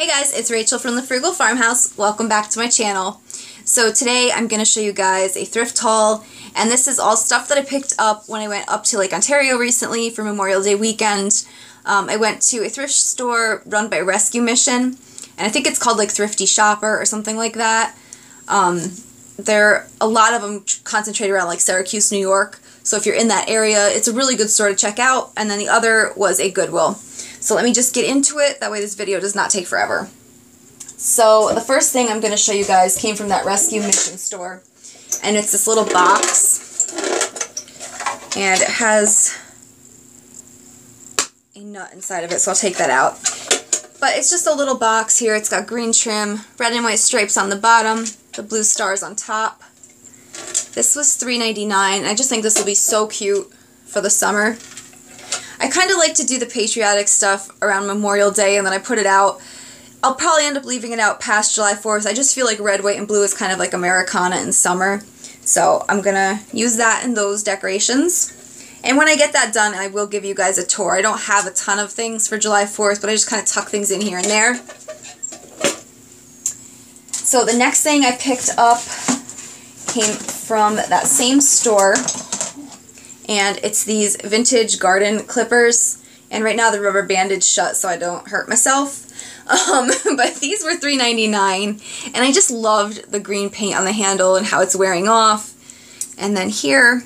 Hey guys, it's Rachel from the Frugal Farmhouse. Welcome back to my channel. So today I'm going to show you guys a thrift haul, and this is all stuff that I picked up when I went up to Lake Ontario recently for Memorial Day weekend. I went to a thrift store run by Rescue Mission, and I think it's called like Thrifty Shopper or something like that. A lot of them concentrate around like Syracuse, New York, so if you're in that area, it's a really good store to check out. And then the other was a Goodwill. So let me just get into it, that way this video does not take forever. So the first thing I'm going to show you guys came from that Rescue Mission store, and it's this little box, and it has a nut inside of it, so I'll take that out. But it's just a little box here. It's got green trim, red and white stripes on the bottom, the blue stars on top. This was $3.99, and I just think this will be so cute for the summer. I kind of like to do the Patriotic stuff around Memorial Day, and then I put it out. I'll probably end up leaving it out past July 4th. I just feel like red, white, and blue is kind of like Americana in summer. So I'm going to use that in those decorations. And when I get that done, I will give you guys a tour. I don't have a ton of things for July 4th, but I just kind of tuck things in here and there. So the next thing I picked up came from that same store. And it's these vintage garden clippers, and right now the rubber bandage shut so I don't hurt myself. But these were $3.99, and I just loved the green paint on the handle and how it's wearing off. And then here,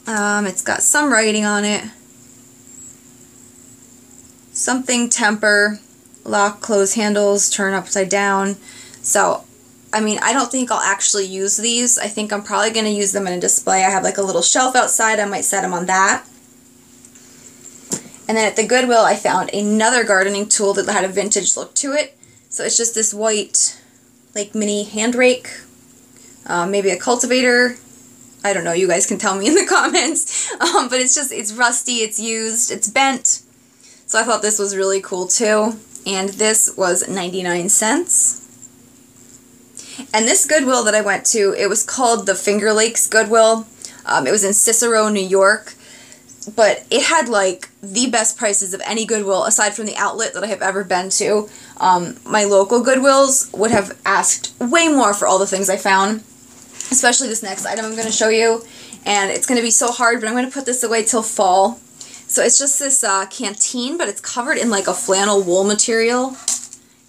it's got some writing on it. Something temper, lock, close handles, turn upside down. So I mean, I don't think I'll actually use these. I think I'm probably going to use them in a display. I have like a little shelf outside. I might set them on that. And then at the Goodwill, I found another gardening tool that had a vintage look to it. So it's just this white, like, mini hand rake. Maybe a cultivator. I don't know. You guys can tell me in the comments. But it's rusty, it's used, it's bent. So I thought this was really cool too. And this was 99 cents. And this Goodwill that I went to, it was called the Finger Lakes Goodwill. It was in Cicero, New York. But it had like the best prices of any Goodwill aside from the outlet that I have ever been to. My local Goodwills would have asked way more for all the things I found. Especially this next item I'm going to show you. And it's going to be so hard, but I'm going to put this away till fall. So it's just this canteen, but it's covered in like a flannel wool material.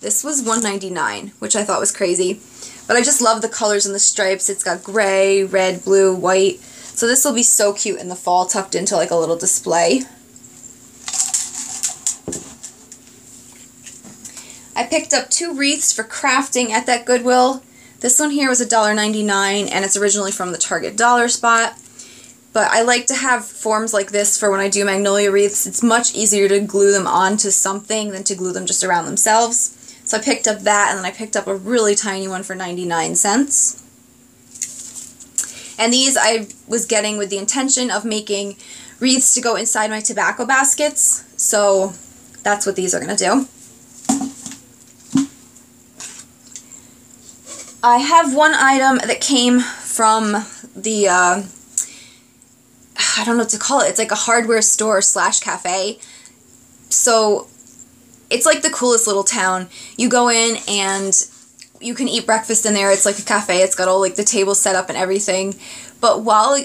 This was $1.99, which I thought was crazy. But I just love the colors and the stripes. It's got gray, red, blue, white. So this will be so cute in the fall, tucked into like a little display. I picked up 2 wreaths for crafting at that Goodwill. This one here was $1.99, and it's originally from the Target dollar spot. But I like to have forms like this for when I do magnolia wreaths. It's much easier to glue them onto something than to glue them just around themselves. So I picked up that, and then I picked up a really tiny one for 99 cents. And these I was getting with the intention of making wreaths to go inside my tobacco baskets. So that's what these are going to do. I have one item that came from the, I don't know what to call it. It's like a hardware store slash cafe. So it's like the coolest little town. You go in and you can eat breakfast in there. It's like a cafe. It's got all like the tables set up and everything. But while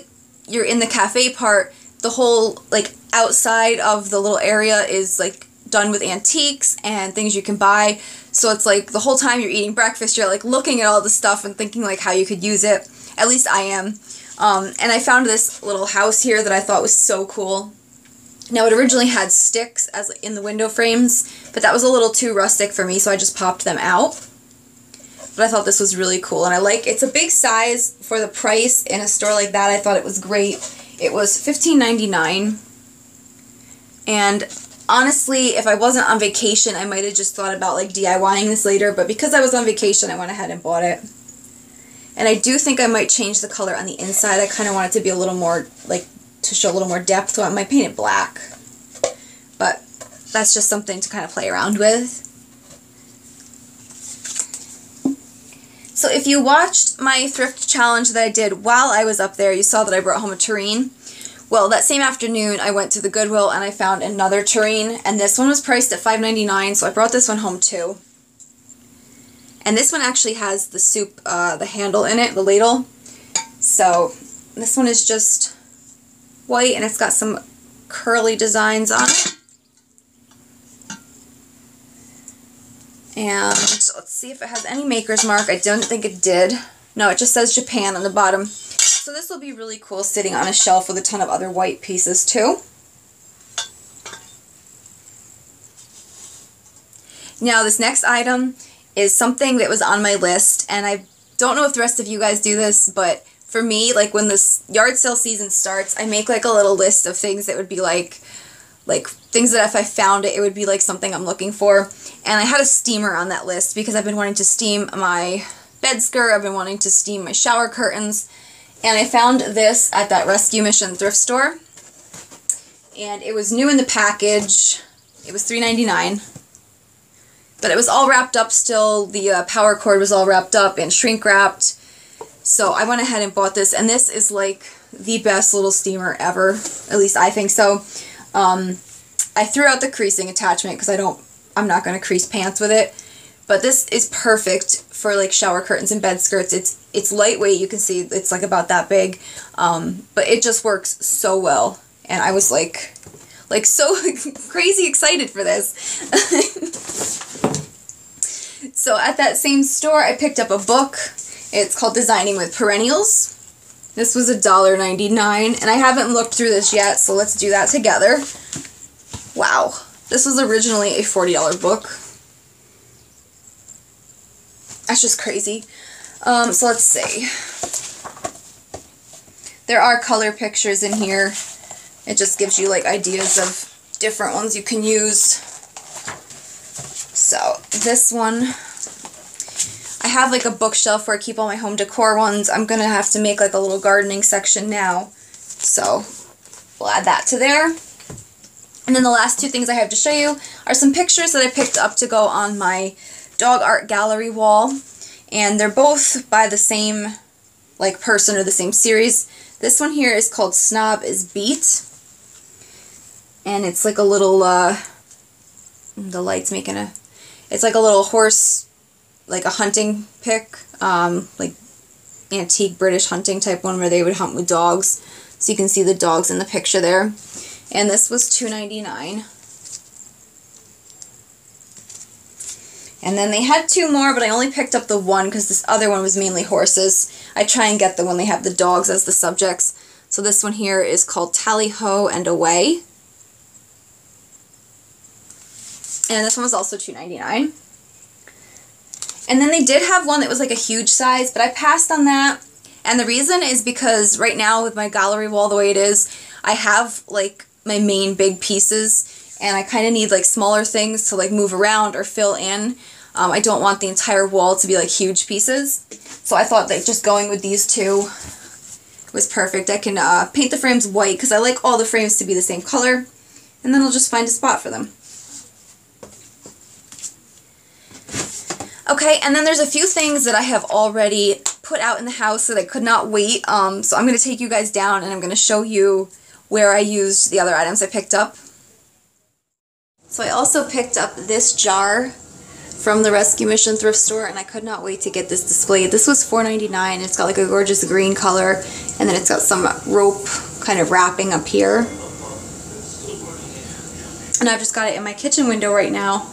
you're in the cafe part, the whole like outside of the little area is like done with antiques and things you can buy. So it's like the whole time you're eating breakfast, you're like looking at all the stuff and thinking like how you could use it. At least I am. And I found this little house here that I thought was so cool. Now, it originally had sticks as in the window frames, but that was a little too rustic for me, so I just popped them out. But I thought this was really cool, and it's a big size for the price in a store like that. I thought it was great. It was $15.99, and honestly, if I wasn't on vacation, I might have just thought about like DIYing this later, but because I was on vacation, I went ahead and bought it. And I do think I might change the color on the inside. I kind of want it to be a little more like to show a little more depth, so I might paint it black. But that's just something to kind of play around with. So if you watched my thrift challenge that I did while I was up there, you saw that I brought home a tureen. Well, that same afternoon, I went to the Goodwill and I found another tureen, and this one was priced at $5.99, so I brought this one home too. And this one actually has the soup, the handle in it, the ladle. So this one is just white, and it's got some curly designs on it. And let's see if it has any maker's mark. I don't think it did. No, it just says Japan on the bottom. So this will be really cool sitting on a shelf with a ton of other white pieces too. Now this next item is something that was on my list, and I don't know if the rest of you guys do this, but for me, like when this yard sale season starts, I make like a little list of things that would be like things that if I found it, it would be like something I'm looking for. And I had a steamer on that list because I've been wanting to steam my bed skirt, I've been wanting to steam my shower curtains, and I found this at that Rescue Mission thrift store. And it was new in the package. It was $3.99. But it was all wrapped up still. The power cord was all wrapped up and shrink wrapped. So I went ahead and bought this, and this is like the best little steamer ever. At least I think so. I threw out the creasing attachment because I'm not going to crease pants with it. But this is perfect for like shower curtains and bed skirts. It's lightweight. You can see it's like about that big. But it just works so well. And I was like so crazy excited for this. So at that same store, I picked up a book. It's called Designing with Perennials. This was $1.99, and I haven't looked through this yet, so let's do that together. Wow, this was originally a $40 book. That's just crazy. So let's see. There are color pictures in here. It just gives you like ideas of different ones you can use. So this one, I have like a bookshelf where I keep all my home decor ones. I'm going to have to make like a little gardening section now. So we'll add that to there. And then the last two things I have to show you are some pictures that I picked up to go on my dog art gallery wall. And they're both by the same like person or the same series. This one here is called Snob is Beat. And it's like a little, the light's making a, it's like a little horse, like a hunting pic, like antique British hunting type one where they would hunt with dogs. So you can see the dogs in the picture there. And this was $2.99. And then they had two more, but I only picked up the one because this other one was mainly horses. I try and get the one they have the dogs as the subjects. So this one here is called Tally Ho and Away. And this one was also $2.99. And then they did have one that was like a huge size, but I passed on that. And the reason is because right now with my gallery wall the way it is, I have like my main big pieces, and I kind of need like smaller things to like move around or fill in. I don't want the entire wall to be like huge pieces. So I thought that just going with these two was perfect. I can paint the frames white because I like all the frames to be the same color, and then I'll just find a spot for them. Okay, and then there's a few things that I have already put out in the house that I could not wait. So I'm going to take you guys down and I'm going to show you where I used the other items I picked up. So I also picked up this jar from the Rescue Mission thrift store, and I could not wait to get this displayed. This was $4.99. It's got like a gorgeous green color, and then it's got some rope kind of wrapping up here. And I've just got it in my kitchen window right now.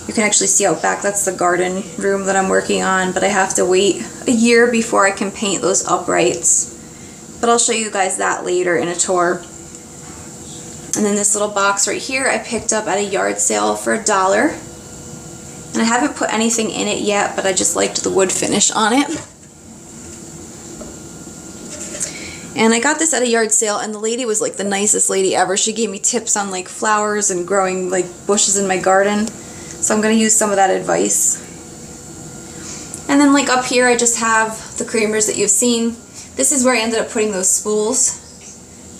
You can actually see out back, that's the garden room that I'm working on, but I have to wait a year before I can paint those uprights. But I'll show you guys that later in a tour. And then this little box right here I picked up at a yard sale for $1. And I haven't put anything in it yet, but I just liked the wood finish on it. And I got this at a yard sale, and the lady was like the nicest lady ever. She gave me tips on like flowers and growing like bushes in my garden. So I'm going to use some of that advice. And then like up here I just have the creamers that you've seen. This is where I ended up putting those spools.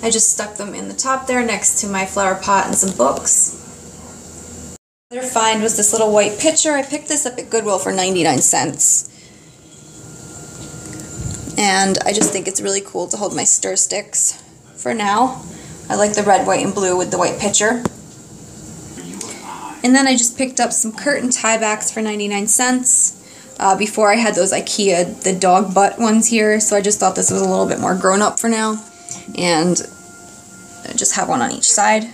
I just stuck them in the top there next to my flower pot and some books. Another find was this little white pitcher. I picked this up at Goodwill for 99 cents. And I just think it's really cool to hold my stir sticks for now. I like the red, white, and blue with the white pitcher. And then I just picked up some curtain tiebacks for 99 cents. Before I had those IKEA, the dog butt ones here, so I just thought this was a little bit more grown up for now. And I just have one on each side.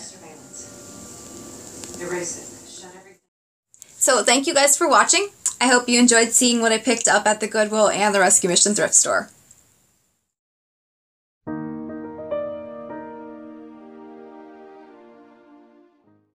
So thank you guys for watching. I hope you enjoyed seeing what I picked up at the Goodwill and the Rescue Mission thrift store.